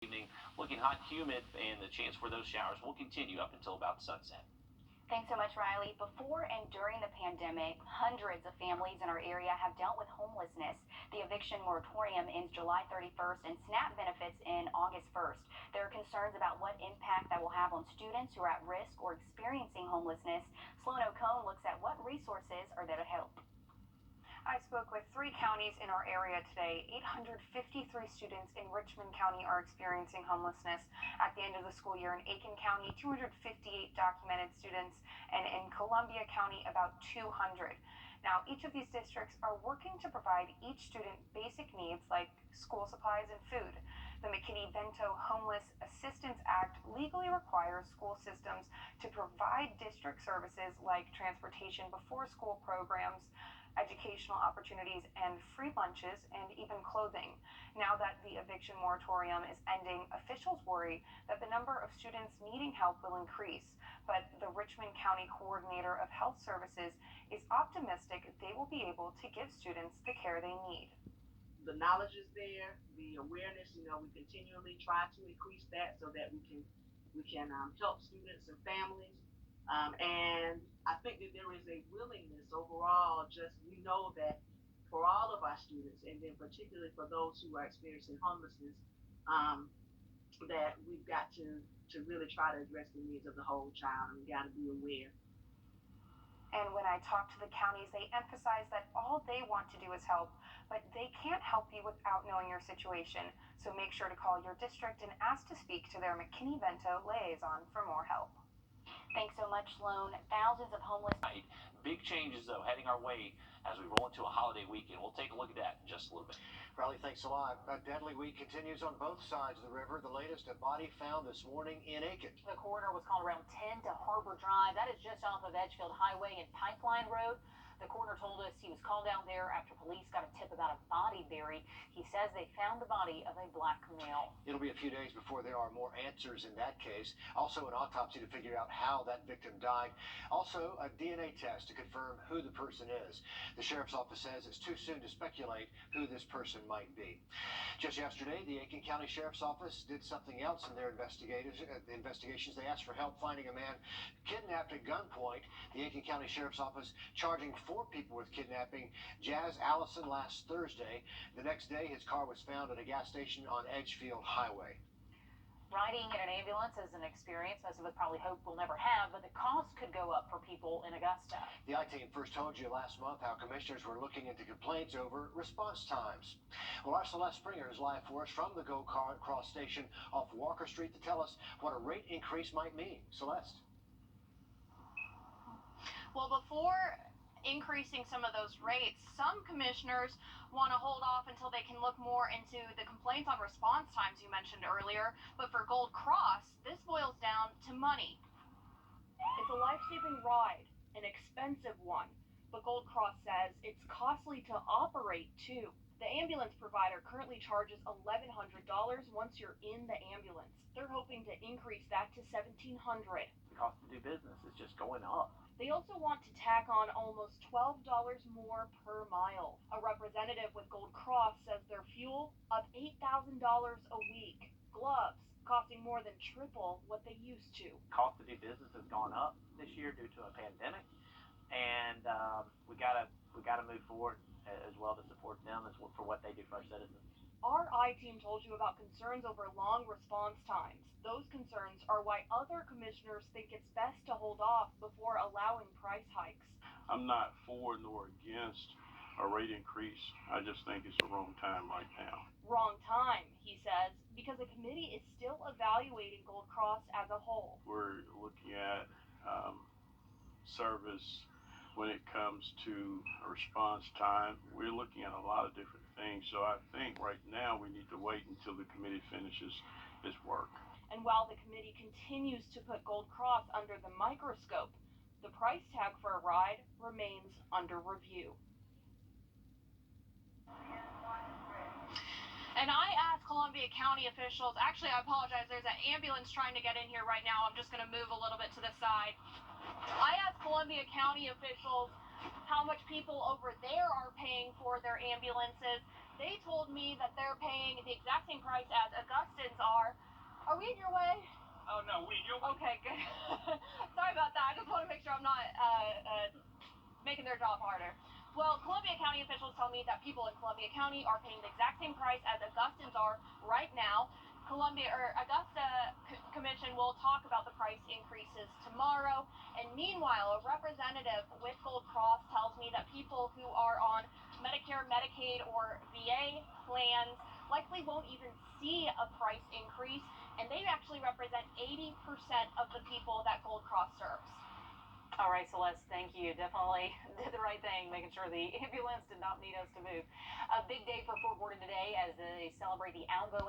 Evening, looking hot, humid, and the chance for those showers will continue up until about sunset. Thanks so much, Riley. Before and during the pandemic, hundreds of families in our area have dealt with homelessness. The eviction moratorium ends July 31st and SNAP benefits in August 1st. There are concerns about what impact that will have on students who are at risk or experiencing homelessness. Sloan O'Cone looks at what resources are there to help. I spoke with 3 counties in our area today. 853 students in Richmond County are experiencing homelessness at the end of the school year. In Aiken County, 258 documented students, and in Columbia County, about 200. Now, each of these districts are working to provide each student basic needs like school supplies and food. The McKinney-Vento Homeless Assistance Act legally requires school systems to provide district services like transportation before school programs, educational opportunities, and free lunches, and even clothing. Now that the eviction moratorium is ending, officials worry that the number of students needing help will increase. But the Richmond County Coordinator of Health Services is optimistic they will be able to give students the care they need. The knowledge is there, the awareness, we continually try to increase that so that we can help students and families. And I think that there is a willingness overall, just we know that for all of our students, and then particularly for those who are experiencing homelessness, that we've got to really try to address the needs of the whole child, and we got to be aware. And when I talk to the counties, they emphasize that all they want to do is help, but they can't help you without knowing your situation. So make sure to call your district and ask to speak to their McKinney-Vento liaison for more help. Thanks so much, Sloan. Thousands of homeless. Big changes, though, heading our way as we roll into a holiday weekend. We'll take a look at that in just a little bit. Riley, thanks a lot. A deadly week continues on both sides of the river. The latest, a body found this morning in Aiken. The coroner was called around 10 to Harbor Drive. That is just off of Edgefield Highway and Pipeline Road. The coroner told us he was called down there after police got a tip about a body buried. He says they found the body of a black male. It'll be a few days before there are more answers in that case. Also, an autopsy to figure out how that victim died. Also, a DNA test to confirm who the person is. The sheriff's office says it's too soon to speculate who this person might be. Just yesterday, the Aiken County Sheriff's Office did something else in their investigations. They asked for help finding a man kidnapped at gunpoint. The Aiken County Sheriff's Office charging 4 people with kidnapping Jazz Allison last Thursday. The next day, his car was found at a gas station on Edgefield Highway. Riding in an ambulance is an experience most of us probably hope we'll never have, but the cost could go up for people in Augusta. The I-Team first told you last month how commissioners were looking into complaints over response times. Well, our Celeste Springer is live for us from the Go Cross station off Walker Street to tell us what a rate increase might mean. Celeste. Well, before increasing some of those rates, some commissioners want to hold off until they can look more into the complaints on response times you mentioned earlier. But for Gold Cross, this boils down to money. It's a life-saving ride, an expensive one, but Gold Cross says it's costly to operate too. The ambulance provider currently charges $1,100 once you're in the ambulance. They're hoping to increase that to $1,700. The cost to do business is just going up. They also want to tack on almost $12 more per mile. A representative with Gold Cross says their fuel up $8,000 a week. Gloves costing more than triple what they used to. Cost to do business has gone up this year due to a pandemic, and we gotta move forward as well to support them as well for what they do for our citizens. Our I-Team told you about concerns over long response times. Those concerns are why other commissioners think it's best to hold off before allowing price hikes. I'm not for nor against a rate increase. I just think it's the wrong time right now. Wrong time, he says, because the committee is still evaluating Gold Cross as a whole. We're looking at service when it comes to a response time. We're looking at a lot of different things. So I think right now we need to wait until the committee finishes its work. And while the committee continues to put Gold Cross under the microscope, the price tag for a ride remains under review. And I asked Columbia County officials, actually, I apologize, there's an ambulance trying to get in here right now. I'm just going to move a little bit to the side. I asked Columbia County officials how much people over there are paying for their ambulances. they told me that they're paying the exact same price as Augustans are. Are we in your way? Oh no, we in your way. Okay, good. Sorry about that. I just want to make sure I'm not making their job harder. Well, Columbia County officials tell me that people in Columbia County are paying the exact same price as Augustans are right now. Augusta Commission will talk about the price increases tomorrow. And meanwhile, a representative with Gold Cross tells me that people who are on Medicare, Medicaid, or VA plans likely won't even see a price increase, and they actually represent 80% of the people that Gold Cross serves. All right, Celeste, thank you. Definitely did the right thing, making sure the ambulance did not need us to move. A big day for Fort Gordon today as they celebrate the outgoing